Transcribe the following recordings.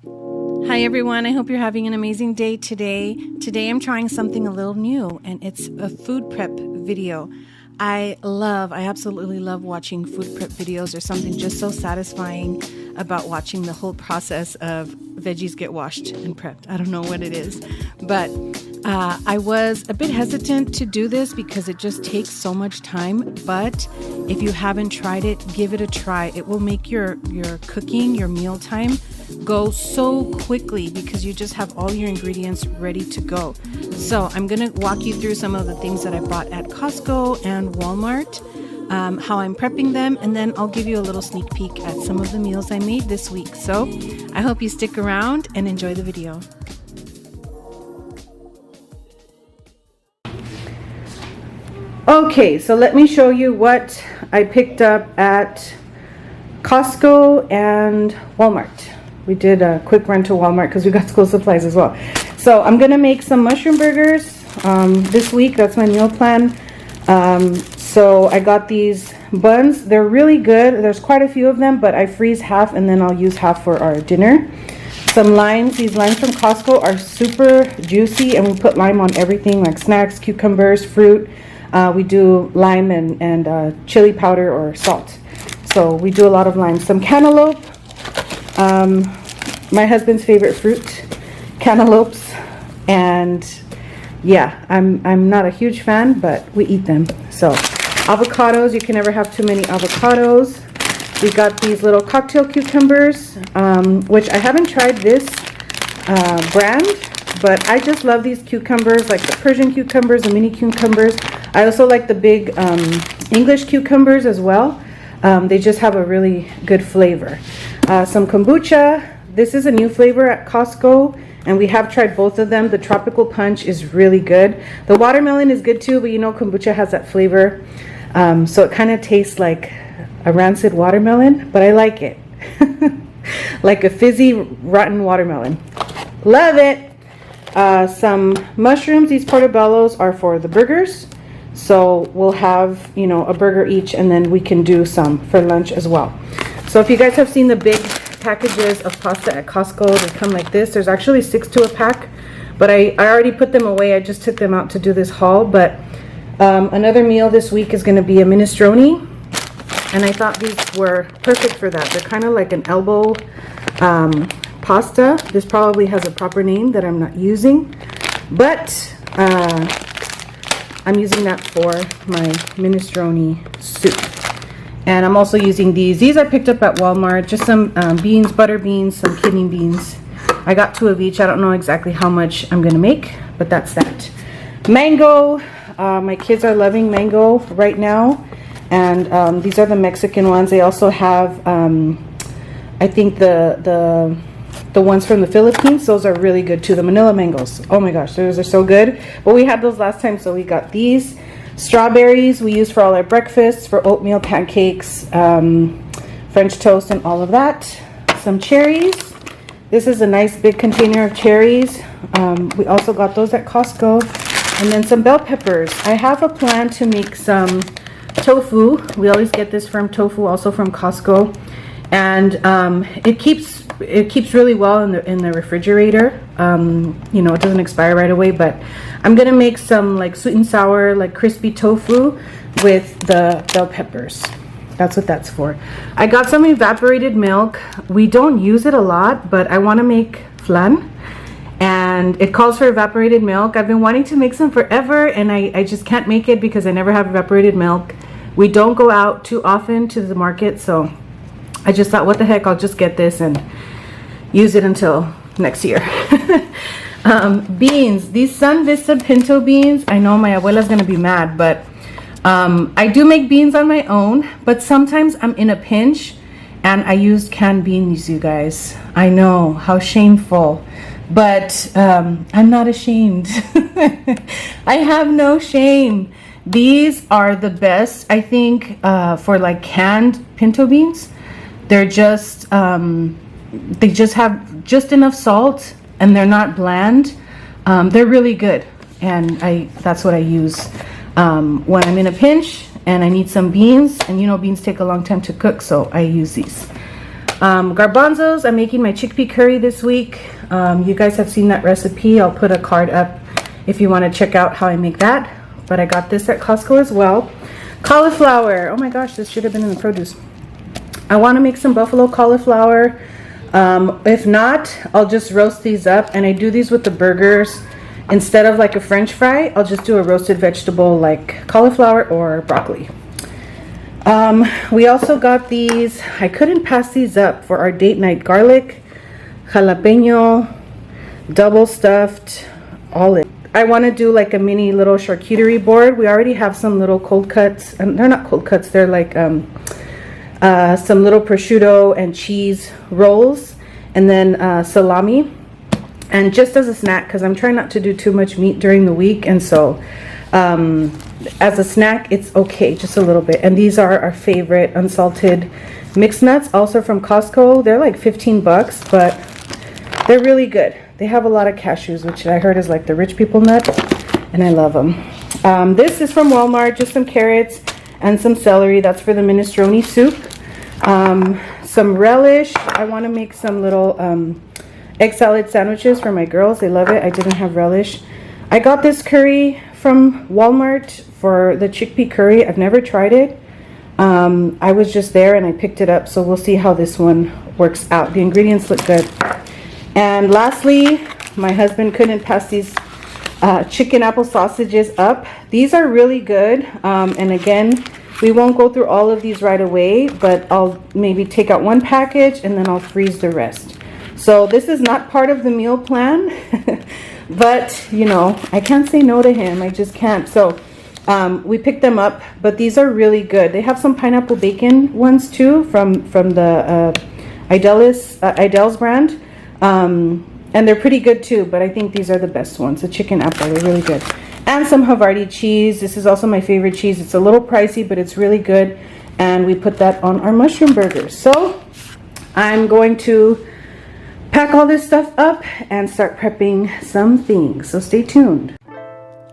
Hi everyone, I hope you're having an amazing day today. Today I'm trying something a little new, and it's a food prep video. I absolutely love watching food prep videos. There's something just so satisfying about watching the whole process of veggies get washed and prepped. I don't know what it is, but I was a bit hesitant to do this because it just takes so much time. But if you haven't tried it, give it a try. It will make your cooking, your meal time go so quickly because you just have all your ingredients ready to go. So I'm going to walk you through some of the things that I bought at Costco and Walmart, how I'm prepping them, and then I'll give you a little sneak peek at some of the meals I made this week. So I hope you stick around and enjoy the video. Okay, so let me show you what I picked up at Costco and Walmart. We did a quick run to Walmart because we got school supplies as well. So I'm gonna make some mushroom burgers this week. That's my meal plan. So I got these buns. They're really good. There's quite a few of them, but I freeze half and then I'll use half for our dinner. Some limes. These limes from Costco are super juicy, and we put lime on everything like snacks, cucumbers, fruit. We do lime and chili powder or salt. So we do a lot of lime. Some cantaloupe. My husband's favorite fruit, cantaloupes, and yeah, I'm not a huge fan, but we eat them. So avocados, you can never have too many avocados. We got these little cocktail cucumbers, which I haven't tried this brand, but I just love these cucumbers, like the Persian cucumbers, the mini cucumbers. I also like the big English cucumbers as well. They just have a really good flavor. Some kombucha. This is a new flavor at Costco, and we have tried both of them. The tropical punch is really good. The watermelon is good too, but you know kombucha has that flavor. So it kind of tastes like a rancid watermelon, but I like it. Like a fizzy, rotten watermelon. Love it. Some mushrooms. These portobellos are for the burgers. So we'll have, you know, a burger each, and then we can do some for lunch as well. So if you guys have seen the big packages of pasta at Costco, they come like this. There's actually 6 to a pack, but I already put them away. I just took them out to do this haul. But another meal this week is going to be a minestrone, and I thought these were perfect for that. They're kind of like an elbow pasta. This probably has a proper name that I'm not using, but I'm using that for my minestrone soup. And I'm also using these. These I picked up at Walmart. Just some beans, butter beans, some kidney beans. I got 2 of each. I don't know exactly how much I'm gonna make, but that's that. Mango. My kids are loving mango right now. And these are the Mexican ones. They also have, I think the ones from the Philippines. Those are really good too. The Manila mangoes. Oh my gosh, those are so good. But we had those last time, so we got these. Strawberries we use for all our breakfasts, for oatmeal, pancakes, French toast, and all of that. Some cherries. This is a nice big container of cherries. We also got those at Costco. And then some bell peppers. I have a plan to make some tofu. We always get this from tofu, also from Costco. And it keeps really well in the refrigerator. You know, it doesn't expire right away, but I'm gonna make some like sweet and sour, like crispy tofu with the bell peppers. That's what that's for. I got some evaporated milk. We don't use it a lot, but I want to make flan, and it calls for evaporated milk. I've been wanting to make some forever, and I just can't make it because I never have evaporated milk. We don't go out too often to the market, so I just thought, what the heck, I'll just get this and use it until next year. Beans. These Sun Vista pinto beans. I know my abuela's gonna be mad, but I do make beans on my own, but sometimes I'm in a pinch and I use canned beans, you guys. I know, how shameful, but I'm not ashamed. I have no shame. These are the best, I think, for like canned pinto beans. They're just, they just have just enough salt, and they're not bland. They're really good, and that's what I use when I'm in a pinch and I need some beans. And you know, beans take a long time to cook, so I use these. Garbanzos, I'm making my chickpea curry this week. You guys have seen that recipe. I'll put a card up if you want to check out how I make that. But I got this at Costco as well. Cauliflower. Oh my gosh, this should have been in the produce. I want to make some buffalo cauliflower. If not, I'll just roast these up. And I do these with the burgers. Instead of like a French fry, I'll just do a roasted vegetable like cauliflower or broccoli. We also got these. I couldn't pass these up for our date night. Garlic, jalapeno, double stuffed olive. I want to do like a mini little charcuterie board. We already have some little cold cuts. They're not cold cuts. They're like some little prosciutto and cheese rolls, and then salami. And just as a snack, because I'm trying not to do too much meat during the week, and so as a snack, it's okay, just a little bit. And these are our favorite unsalted mixed nuts, also from Costco. They're like 15 bucks, but they're really good. They have a lot of cashews, which I heard is like the rich people nut, and I love them. This is from Walmart, just some carrots and some celery. That's for the minestrone soup. Some relish. I want to make some little egg salad sandwiches for my girls. They love it. I didn't have relish. I got this curry from Walmart for the chickpea curry. I've never tried it. I was just there and I picked it up, so we'll see how this one works out. The ingredients look good. And lastly, my husband couldn't pass these chicken apple sausages up. These are really good. And again, we won't go through all of these right away, but I'll maybe take out one package and then I'll freeze the rest. So this is not part of the meal plan, but you know, I can't say no to him. I just can't. So we picked them up, but these are really good. They have some pineapple bacon ones too from the Idell's brand. And they're pretty good too, but I think these are the best ones. The chicken apple, they're really good. And some Havarti cheese. This is also my favorite cheese. It's a little pricey, but it's really good. And we put that on our mushroom burgers. So I'm going to pack all this stuff up and start prepping some things. So stay tuned.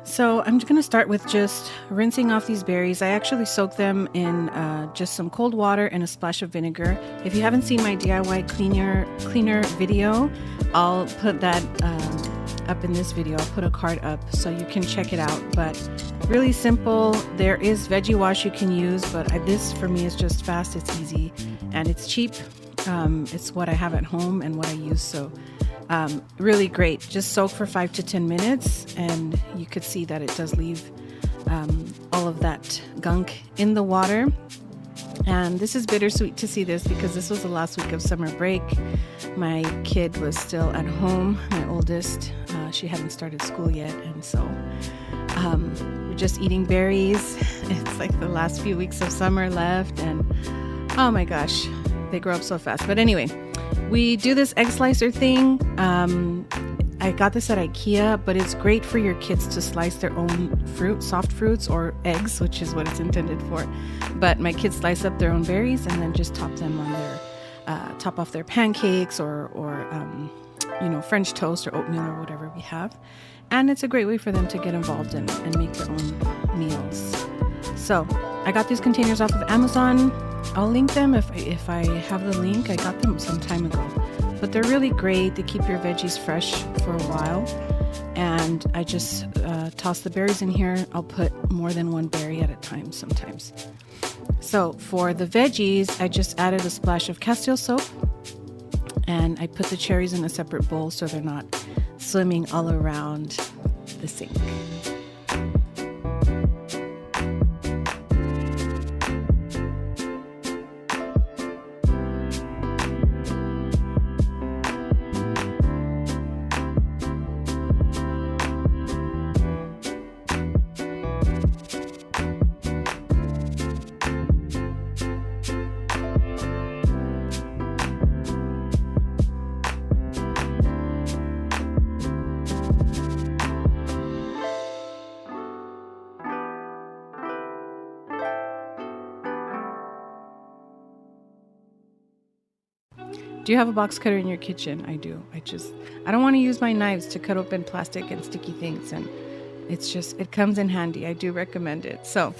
So I'm going to start with just rinsing off these berries. I actually soak them in just some cold water and a splash of vinegar. If you haven't seen my DIY cleaner video, I'll put that up in this video. I'll put a card up so you can check it out. But really simple. There is veggie wash you can use, but this for me is just fast. It's easy and it's cheap. It's what I have at home and what I use. So really great. Just soak for 5 to 10 minutes and you could see that it does leave all of that gunk in the water. And this is bittersweet to see this because this was the last week of summer break. My kid was still at home, my oldest. She hadn't started school yet, and so we're just eating berries. It's like the last few weeks of summer left, and oh my gosh, they grow up so fast. But anyway, we do this egg slicer thing. I got this at IKEA, but it's great for your kids to slice their own fruit, soft fruits or eggs, which is what it's intended for. But my kids slice up their own berries and then just top them on their, top off their pancakes or French toast or oatmeal or whatever we have. And it's a great way for them to get involved and make their own meals. So I got these containers off of Amazon. I'll link them if I have the link. I got them some time ago. But they're really great. They keep your veggies fresh for a while. And I just toss the berries in here. I'll put more than one berry at a time sometimes. So for the veggies, I just added a splash of Castile soap. And I put the cherries in a separate bowl so they're not swimming all around the sink. Do you have a box cutter in your kitchen? I do. I don't want to use my knives to cut open plastic and sticky things, and it comes in handy. I do recommend it. So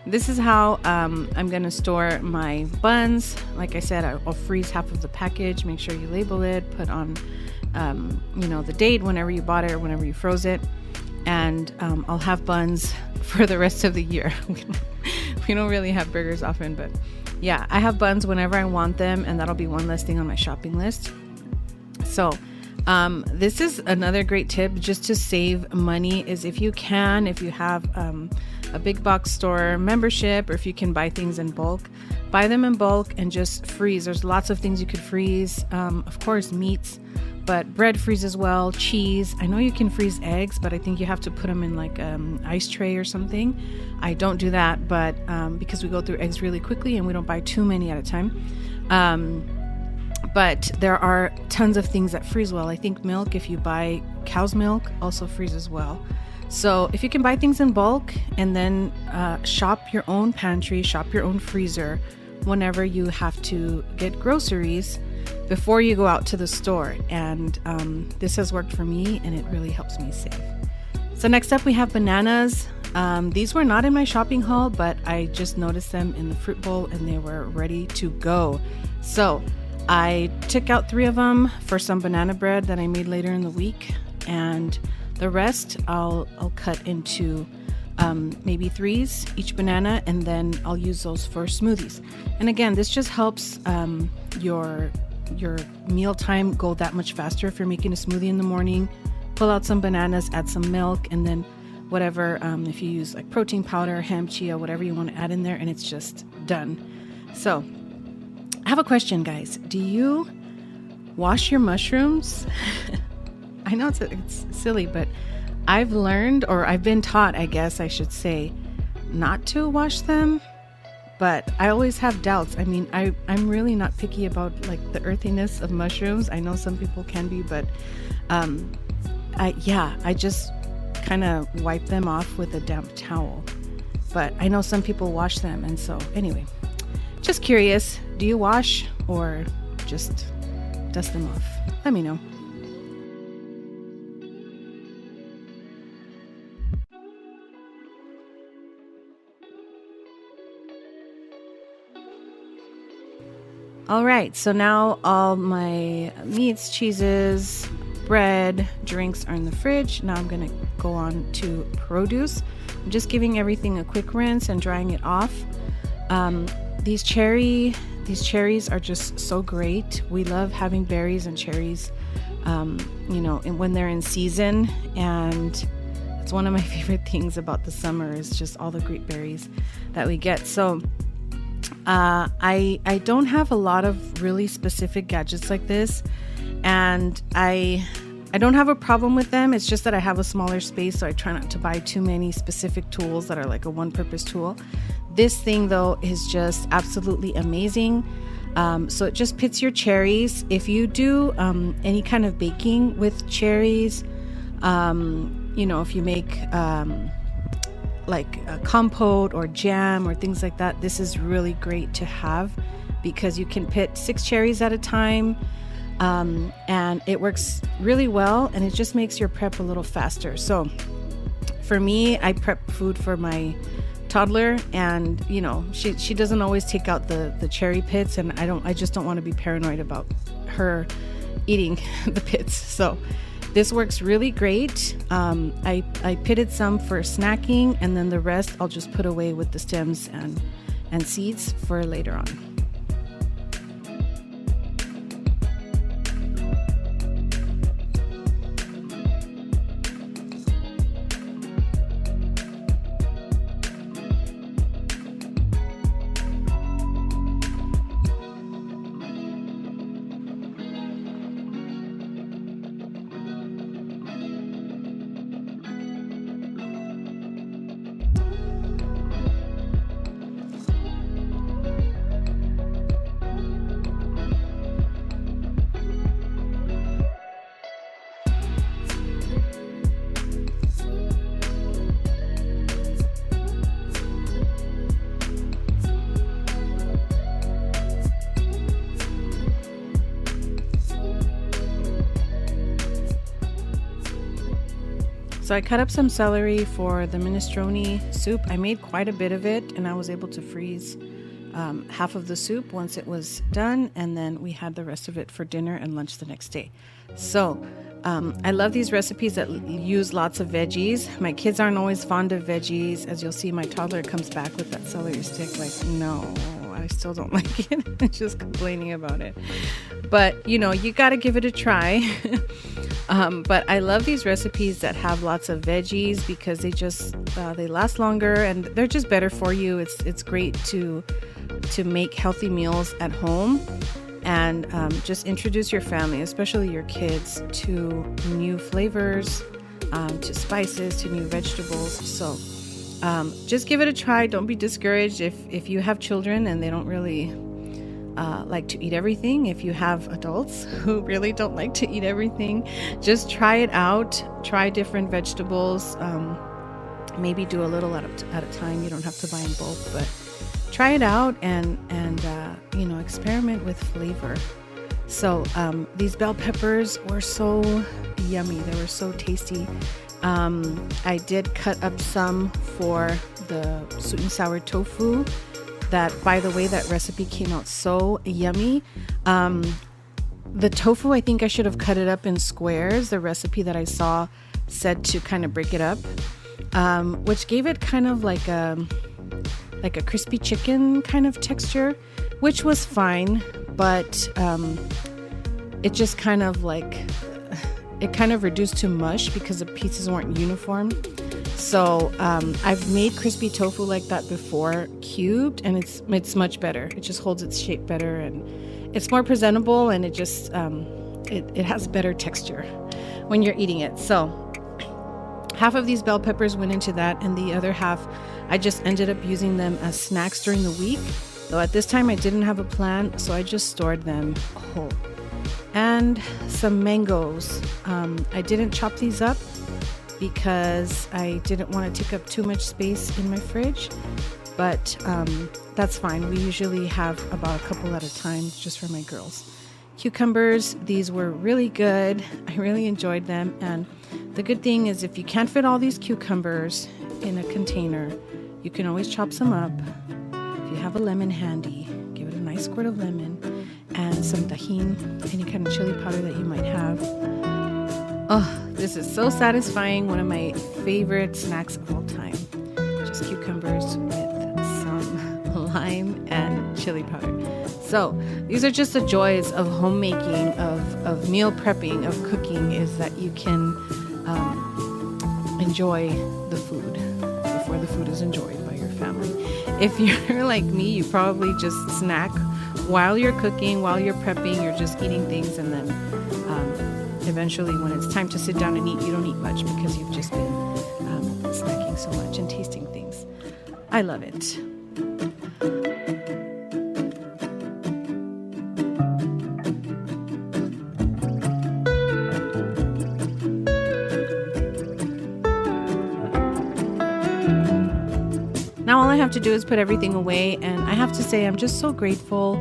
this is how I'm going to store my buns. Like I said, I'll freeze half of the package. Make sure you label it, put on, the date, whenever you bought it or whenever you froze it. And I'll have buns for the rest of the year. We don't really have burgers often, but yeah, I have buns whenever I want them, and that'll be one less thing on my shopping list. So this is another great tip just to save money, is if you have a big box store membership, or if you can buy things in bulk, buy them in bulk and just freeze. There's lots of things you could freeze. Of course, meats, but bread freezes well, cheese. I know you can freeze eggs, but I think you have to put them in like ice tray or something. I don't do that, but because we go through eggs really quickly and we don't buy too many at a time. But there are tons of things that freeze well. I think milk, if you buy cow's milk, also freezes well. So if you can buy things in bulk and then shop your own pantry, shop your own freezer whenever you have to get groceries before you go out to the store. And this has worked for me, and it really helps me save. So next up we have bananas. These were not in my shopping haul, but I just noticed them in the fruit bowl and they were ready to go. So I took out 3 of them for some banana bread that I made later in the week, and the rest I'll cut into maybe 3s each banana, and then I'll use those for smoothies. And again, this just helps your mealtime go that much faster. If you're making a smoothie in the morning, pull out some bananas, add some milk, and then whatever, if you use like protein powder, hemp, chia, whatever you want to add in there, and it's just done. So I have a question, guys. Do you wash your mushrooms? I know it's silly, but I've learned, or I've been taught, I guess I should say, not to wash them, but I always have doubts. I mean, I'm really not picky about like the earthiness of mushrooms. I know some people can be, but I just kind of wipe them off with a damp towel. But I know some people wash them, and so anyway, just curious, do you wash or just dust them off? Let me know. All right, so now all my meats, cheeses, bread, drinks are in the fridge. Now I'm gonna go on to produce. I'm just giving everything a quick rinse and drying it off. These cherries are just so great. We love having berries and cherries, when they're in season, and it's one of my favorite things about the summer is just all the great berries that we get. So I don't have a lot of really specific gadgets like this, and I don't have a problem with them. It's just that I have a smaller space, so I try not to buy too many specific tools that are like a one-purpose tool. This thing though is just absolutely amazing. So it just pits your cherries. If you do any kind of baking with cherries, if you make like a compote or jam or things like that, this is really great to have because you can pit 6 cherries at a time, and it works really well, and it just makes your prep a little faster. So for me, I prep food for my toddler, and she doesn't always take out the cherry pits, and I just don't want to be paranoid about her eating the pits. So this works really great. I pitted some for snacking, and then the rest I'll just put away with the stems and seeds for later on. So I cut up some celery for the minestrone soup. I made quite a bit of it, and I was able to freeze half of the soup once it was done, and then we had the rest of it for dinner and lunch the next day. So I love these recipes that use lots of veggies. My kids aren't always fond of veggies. As you'll see, my toddler comes back with that celery stick like, no, I still don't like it. Just complaining about it. But, you know, you got to give it a try. But I love these recipes that have lots of veggies because they just, they last longer and they're just better for you. It's great to make healthy meals at home and just introduce your family, especially your kids, to new flavors, to spices, to new vegetables. So just give it a try. Don't be discouraged if you have children and they don't really like to eat everything. If you have adults who really don't like to eat everything, just try it out. Try different vegetables. Maybe do a little at a time. You don't have to buy in bulk, but try it out and you know, experiment with flavor. So these bell peppers were so yummy. They were so tasty. I did cut up some for the sweet and sour tofu. That, by the way, that recipe came out so yummy. The tofu, I think I should have cut it up in squares. The recipe that I saw said to kind of break it up, which gave it kind of like a crispy chicken kind of texture, which was fine, but it just kind of reduced to mush because the pieces weren't uniform. So I've made crispy tofu like that before, cubed, and it's much better. It just holds its shape better, and it's more presentable, and it just it has better texture when you're eating it. So half of these bell peppers went into that, and the other half I just ended up using them as snacks during the week. Though at this time I didn't have a plan, so I just stored them whole. And some mangoes. I didn't chop these up because I didn't want to take up too much space in my fridge, but that's fine. We usually have about a couple at a time just for my girls. Cucumbers, these were really good. I really enjoyed them, and the good thing is if you can't fit all these cucumbers in a container, you can always chop some up. If you have a lemon handy, give it a nice squirt of lemon and some tajin, any kind of chili powder that you might have. Oh, this is so satisfying. One of my favorite snacks of all time. Just cucumbers with some lime and chili powder. So these are just the joys of homemaking, of meal prepping, of cooking, is that you can enjoy the food before the food is enjoyed by your family. If you're like me, you probably just snack while you're cooking, while you're prepping, you're just eating things, and then eventually when it's time to sit down and eat, you don't eat much because you've just been snacking so much and tasting things. I love it. Now all I have to do is put everything away, and I have to say I'm just so grateful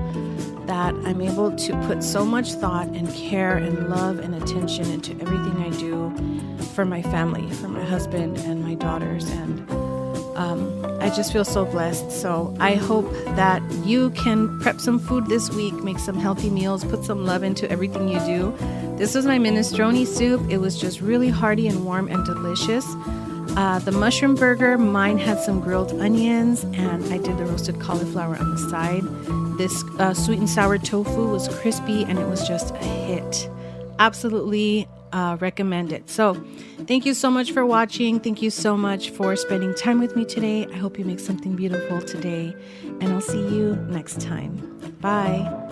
that I'm able to put so much thought and care and love and attention into everything I do for my family, for my husband and my daughters, and I just feel so blessed. So I hope that you can prep some food this week, make some healthy meals, put some love into everything you do. This was my minestrone soup. It was just really hearty and warm and delicious. The mushroom burger, mine had some grilled onions, and I did the roasted cauliflower on the side. This sweet and sour tofu was crispy, and it was just a hit. Absolutely recommend it. So thank you so much for watching. Thank you so much for spending time with me today. I hope you make something beautiful today, and I'll see you next time. Bye.